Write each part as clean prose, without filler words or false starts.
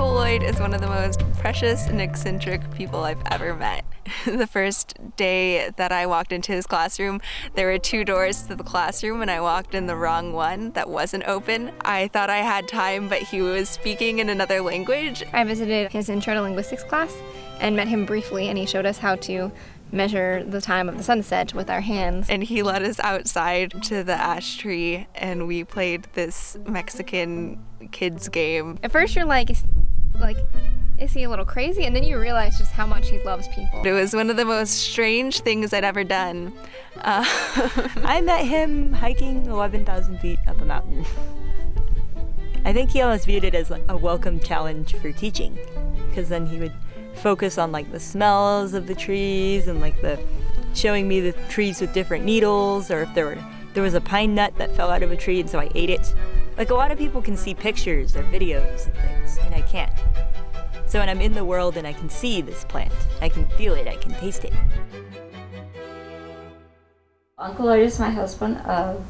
Uncle Lloyd is one of the most precious and eccentric people I've ever met. The first day that I walked into his classroom, there were 2 doors to the classroom and I walked in the wrong one that wasn't open. I thought I had time, but he was speaking in another language. I visited his intro to linguistics class and met him briefly, and he showed us how to measure the time of the sunset with our hands. And he led us outside to the ash tree and we played this Mexican kids game. At first you're like, is he a little crazy? And then you realize just how much he loves people. It was one of the most strange things I'd ever done. I met him hiking 11,000 feet up a mountain. I think he almost viewed it as like a welcome challenge for teaching, because then he would focus on like the smells of the trees and like the showing me the trees with different needles, or if there was a pine nut that fell out of a tree and so I ate it. Like a lot of people can see pictures or videos and things, and I can't. So when I'm in the world and I can see this plant, I can feel it, I can taste it. Uncle Lloyd is my husband of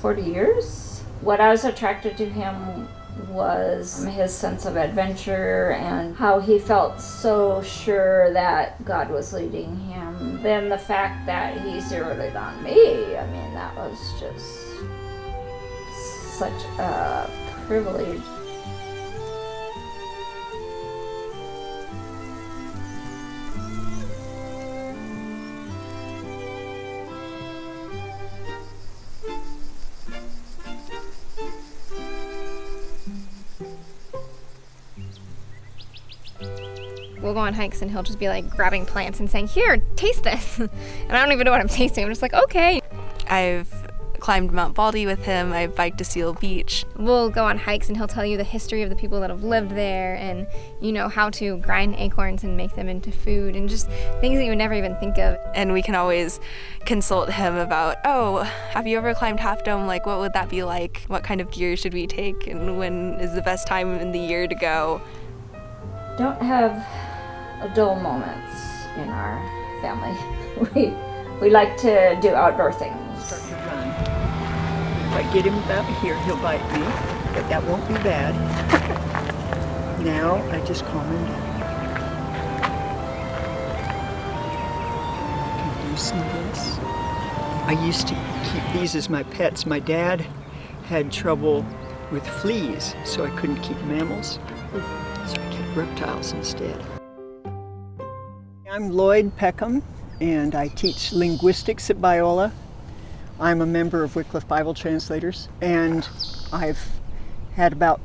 40 years. What I was attracted to him was his sense of adventure and how he felt so sure that God was leading him. Then the fact that he zeroed it on me, I mean, that was just such a privilege. We'll go on hikes and he'll just be like grabbing plants and saying, "Here, taste this." And I don't even know what I'm tasting. I'm just like, okay. I've climbed Mount Baldy with him. I've biked to Seal Beach. We'll go on hikes and he'll tell you the history of the people that have lived there and, you know, how to grind acorns and make them into food and just things that you would never even think of. And we can always consult him about, oh, have you ever climbed Half Dome? Like, what would that be like? What kind of gear should we take? And when is the best time in the year to go? Don't have dull moments in our family. We like to do outdoor things. Start to run. If I get him about here, he'll bite me, but that won't be bad. Now I just calm him down. I can loosen this. I used to keep these as my pets. My dad had trouble with fleas, so I couldn't keep mammals. So I kept reptiles instead. I'm Lloyd Peckham, and I teach linguistics at Biola. I'm a member of Wycliffe Bible Translators, and I've had about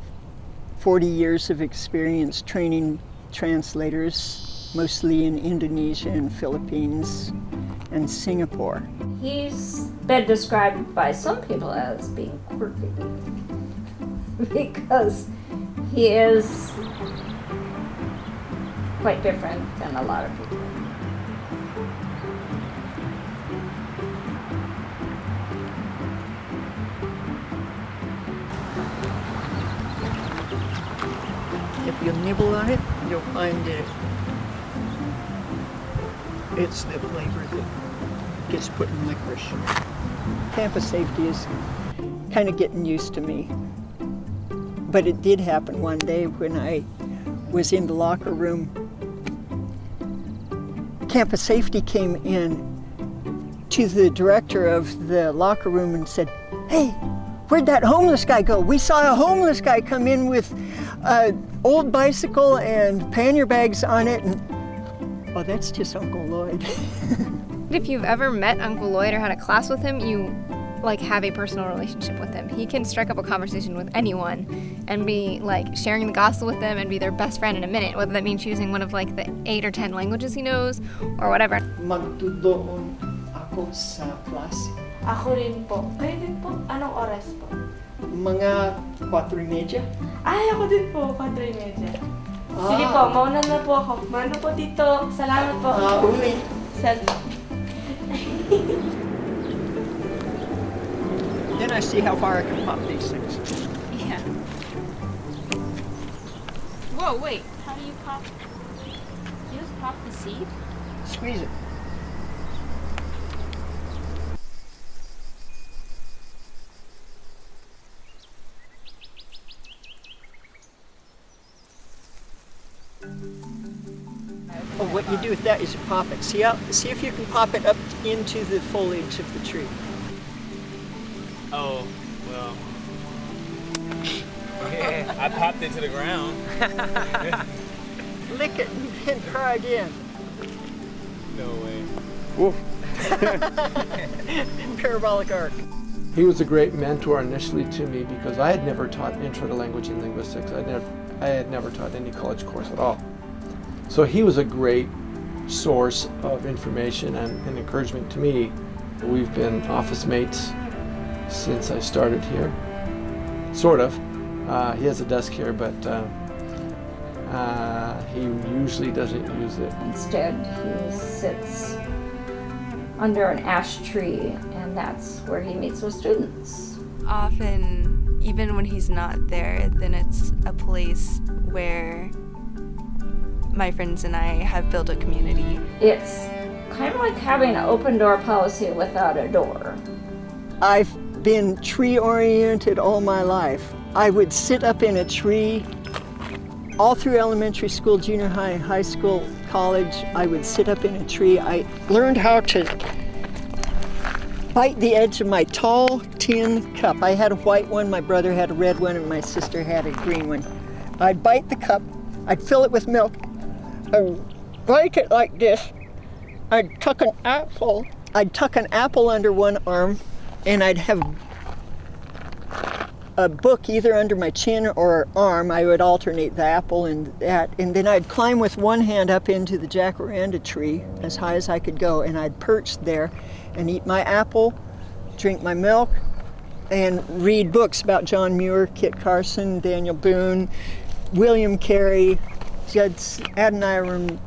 40 years of experience training translators, mostly in Indonesia and Philippines and Singapore. He's been described by some people as being quirky because he is quite different than a lot of people. If you nibble on it, you'll find that it's the flavor that gets put in licorice. Campus safety is kind of getting used to me. But it did happen one day when I was in the locker room. Campus safety came in to the director of the locker room and said, "Hey, where'd that homeless guy go? We saw a homeless guy come in with an old bicycle and pannier bags on it." And, oh, that's just Uncle Lloyd. If you've ever met Uncle Lloyd or had a class with him, you like have a personal relationship with him. He can strike up a conversation with anyone and be like sharing the gospel with them and be their best friend in a minute, whether that means choosing one of like the 8 or 10 languages he knows or whatever. Magtudoon ako sa klase. Ako rin po. Kayo din po? Anong oras po? Mga 4:30. Ay, ako din po. 4:30. Sige po, mauna na po ako. Mano po dito. Salamat po. Uli. Then I see how far I can pop these things. Yeah. Whoa, wait. How do you pop? You just pop the seed? Squeeze it. Oh, what you do with that is you pop it. See if you can pop it up into the foliage of the tree. Oh, well. Yeah, I popped it to the ground. Lick it and try again. No way. Woof. Parabolic arc. He was a great mentor initially to me because I had never taught Intro to Language and Linguistics. I had never taught any college course at all. So he was a great source of information and encouragement to me. We've been office mates since I started here, sort of. He has a desk here, but he usually doesn't use it. Instead, he sits under an ash tree, and that's where he meets with students. Often, even when he's not there, then it's a place where my friends and I have built a community. It's kind of like having an open door policy without a door. I've been tree oriented all my life. I would sit up in a tree all through elementary school, junior high, high school, college. I would sit up in a tree. I learned how to bite the edge of my tall tin cup. I had a white one, my brother had a red one, and my sister had a green one. I'd bite the cup, I'd fill it with milk, I'd break it like this. I'd tuck an apple under one arm, and I'd have a book either under my chin or arm. I would alternate the apple and that, and then I'd climb with one hand up into the jacaranda tree as high as I could go, and I'd perch there and eat my apple, drink my milk, and read books about John Muir, Kit Carson, Daniel Boone, William Carey, Adoniram.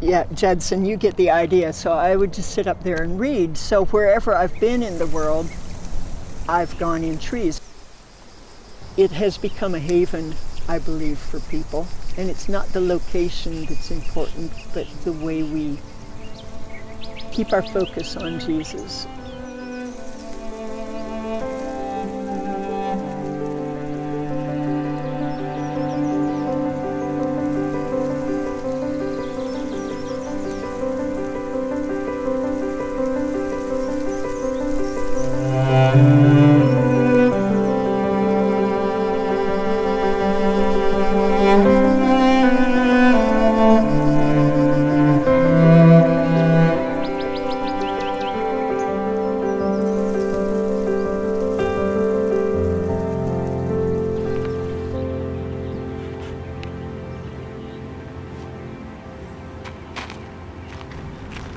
Yeah, Judson, you get the idea. So I would just sit up there and read. So wherever I've been in the world, I've gone in trees. It has become a haven, I believe, for people. And it's not the location that's important, but the way we keep our focus on Jesus.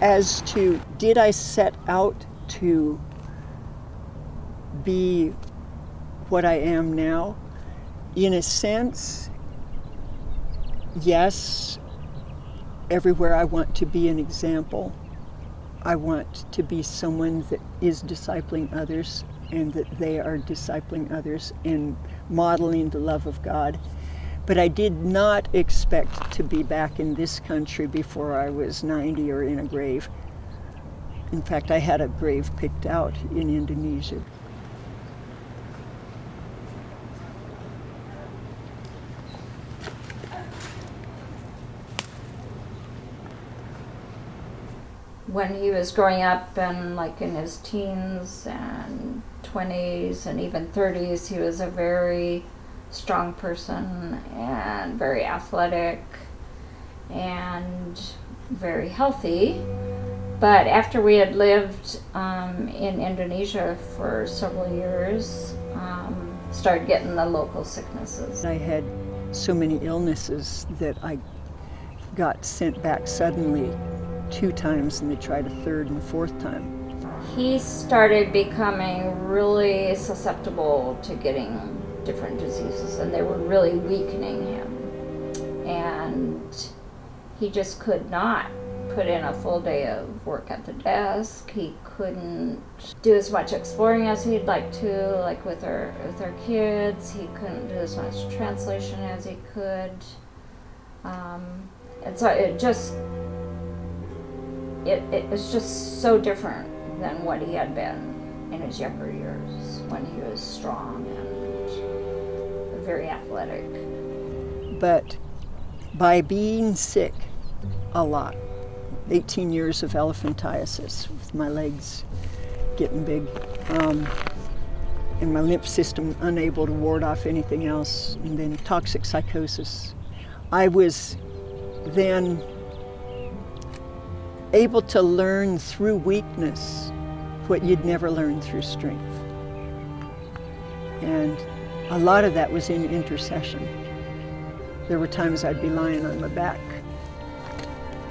As to, did I set out to be what I am now? In a sense, yes. Everywhere I want to be an example. I want to be someone that is discipling others and that they are discipling others and modeling the love of God. But I did not expect to be back in this country before I was 90 or in a grave. In fact, I had a grave picked out in Indonesia. When he was growing up and like in his teens and 20s and even 30s, he was a very strong person and very athletic and very healthy. But after we had lived in Indonesia for several years, started getting the local sicknesses. I had so many illnesses that I got sent back suddenly 2 times, and they tried a 3rd and 4th time. He started becoming really susceptible to getting different diseases, and they were really weakening him. And he just could not put in a full day of work at the desk. He couldn't do as much exploring as he'd like to, like with our kids. He couldn't do as much translation as he could. And so it was just so different than what he had been in his younger years when he was strong and very athletic. But by being sick a lot. 18 years of elephantiasis with my legs getting big, and my lymph system unable to ward off anything else, and then toxic psychosis. I was then able to learn through weakness what you'd never learn through strength. And a lot of that was in intercession. There were times I'd be lying on my back,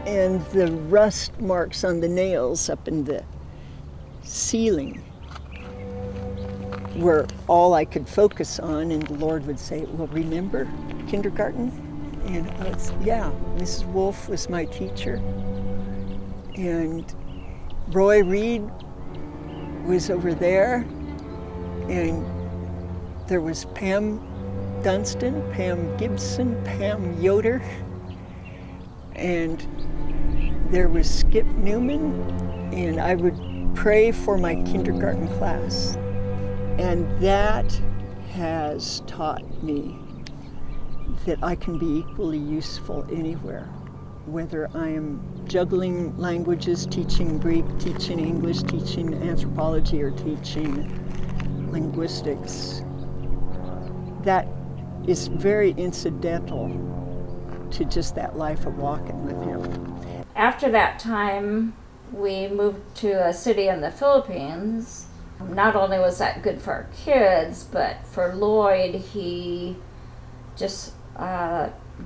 and the rust marks on the nails up in the ceiling were all I could focus on, and the Lord would say, well, remember kindergarten? And I would say, yeah, Mrs. Wolf was my teacher. And Roy Reed was over there, and there was Pam Dunstan, Pam Gibson, Pam Yoder, and there was Skip Newman, and I would pray for my kindergarten class. And that has taught me that I can be equally useful anywhere, whether I am juggling languages, teaching Greek, teaching English, teaching anthropology, or teaching linguistics. That is very incidental to just that life of walking with him. After that time, we moved to a city in the Philippines. Not only was that good for our kids, but for Lloyd, he just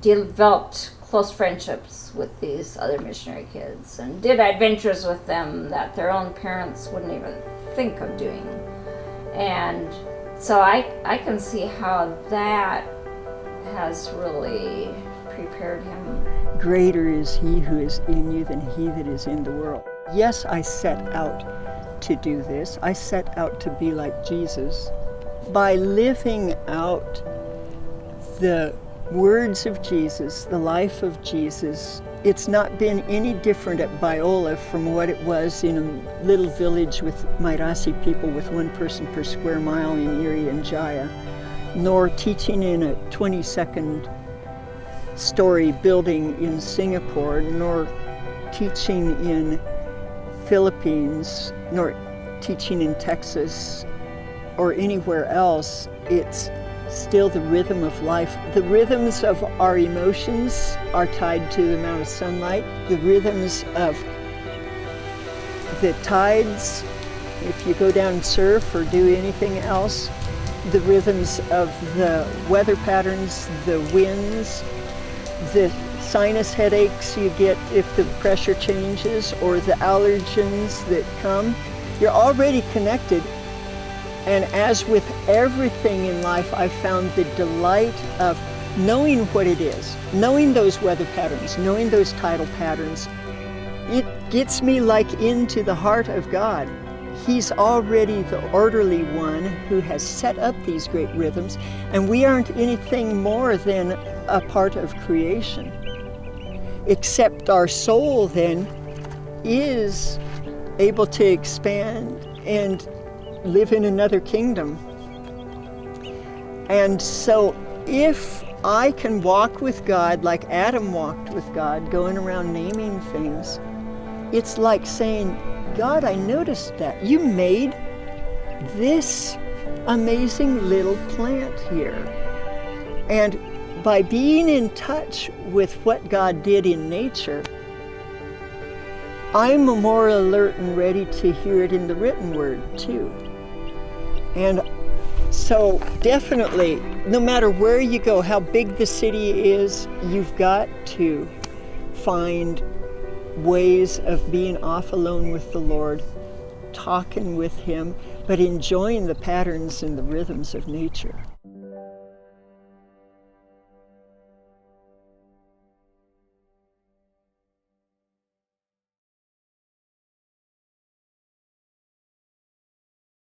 developed close friendships with these other missionary kids and did adventures with them that their own parents wouldn't even think of doing. And so I can see how that has really prepared him. Greater is he who is in you than he that is in the world. Yes, I set out to do this. I set out to be like Jesus. By living out the words of Jesus, the life of Jesus, it's not been any different at Biola from what it was in a little village with Mairasi people with one person per square mile in Erie and Jaya, nor teaching in a 22nd story building in Singapore, nor teaching in Philippines, nor teaching in Texas or anywhere else. It's still the rhythm of life. The rhythms of our emotions are tied to the amount of sunlight. The rhythms of the tides, if you go down and surf or do anything else, the rhythms of the weather patterns, the winds, the sinus headaches you get if the pressure changes, or the allergens that come. You're already connected. And as with everything in life, I found the delight of knowing what it is, knowing those weather patterns, knowing those tidal patterns. It gets me like into the heart of God. He's already the orderly one who has set up these great rhythms, and we aren't anything more than a part of creation. Except our soul then is able to expand and live in another kingdom. And so if I can walk with God like Adam walked with God, going around naming things, it's like saying, God, I noticed that. You made this amazing little plant here. And by being in touch with what God did in nature, I'm more alert and ready to hear it in the written word too. And so definitely, no matter where you go, how big the city is, you've got to find ways of being off alone with the Lord, talking with Him, but enjoying the patterns and the rhythms of nature.